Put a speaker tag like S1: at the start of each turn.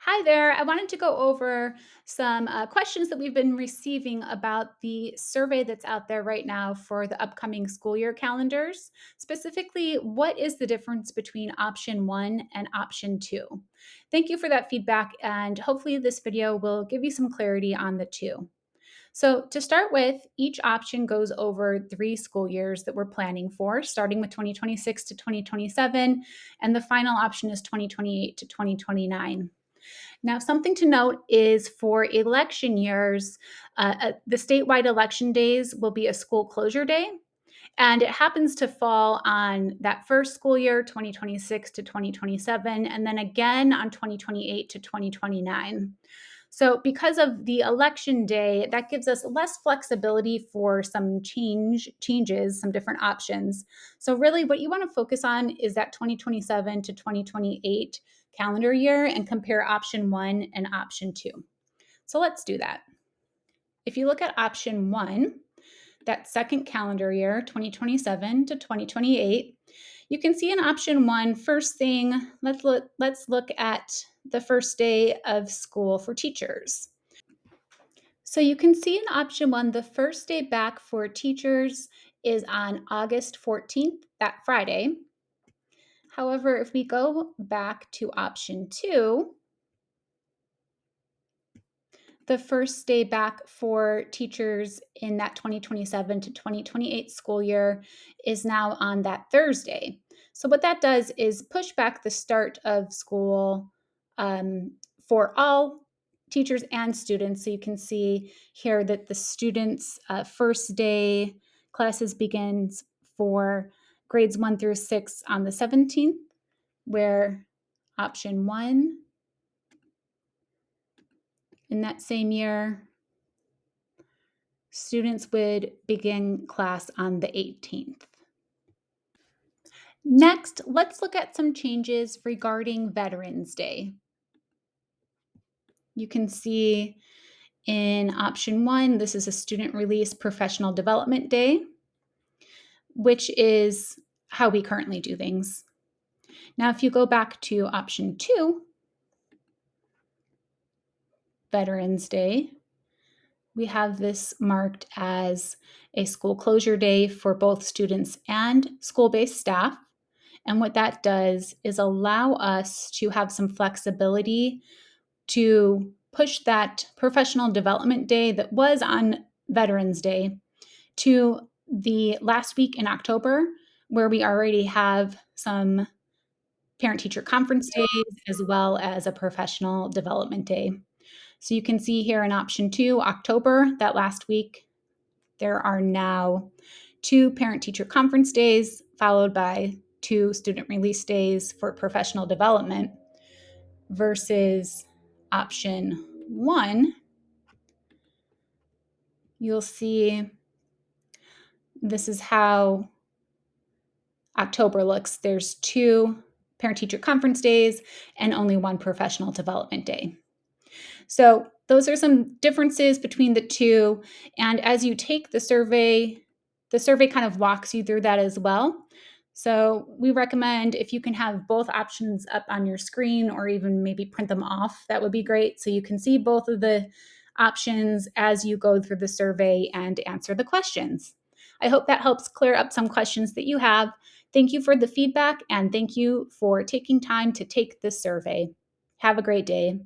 S1: Hi there. I wanted to go over some questions that we've been receiving about the survey that's out there right now for the upcoming school year calendars. Specifically, what is the difference between option one and option two? Thank you for that feedback, and hopefully, this video will give you some clarity on the two. So, to start with, each option goes over 3 school years that we're planning for, starting with 2026 to 2027, and the final option is 2028 to 2029. Now, something to note is for election years, the statewide election days will be a school closure day, and it happens to fall on that first school year, 2026 to 2027, and then again on 2028 to 2029. So, because of the election day, that gives us less flexibility for some changes, some different options. So, really, what you want to focus on is that 2027 to 2028 calendar year and compare option one and option two. So, let's do that. If you look at option one, that second calendar year, 2027 to 2028, you can see in option one, first thing, let's look at the first day of school for teachers. So you can see in option one, the first day back for teachers is on August 14th, that Friday. However, if we go back to option two, the first day back for teachers in that 2027 to 2028 school year is now on that Thursday. So, what that does is push back the start of school for all teachers and students. So, you can see here that the students' first day classes begins for grades 1 through 6 on the 17th, where option one in that same year, students would begin class on the 18th. Next, let's look at some changes regarding Veterans Day. You can see in option one, this is a student release professional development day, which is how we currently do things. Now, if you go back to option two, Veterans Day, we have this marked as a school closure day for both students and school-based staff. And what that does is allow us to have some flexibility to push that professional development day that was on Veterans Day to the last week in October, where we already have some parent teacher conference days as well as a professional development day. So you can see here in option two, October, that last week, there are now 2 parent teacher conference days, followed by 2 student release days for professional development, versus option one. You'll see this is how October looks. There's 2 parent teacher conference days and only 1 professional development day. So those are some differences between the two. And as you take the survey kind of walks you through that as well. So we recommend if you can have both options up on your screen or even maybe print them off, that would be great. So you can see both of the options as you go through the survey and answer the questions. I hope that helps clear up some questions that you have. Thank you for the feedback and thank you for taking time to take this survey. Have a great day.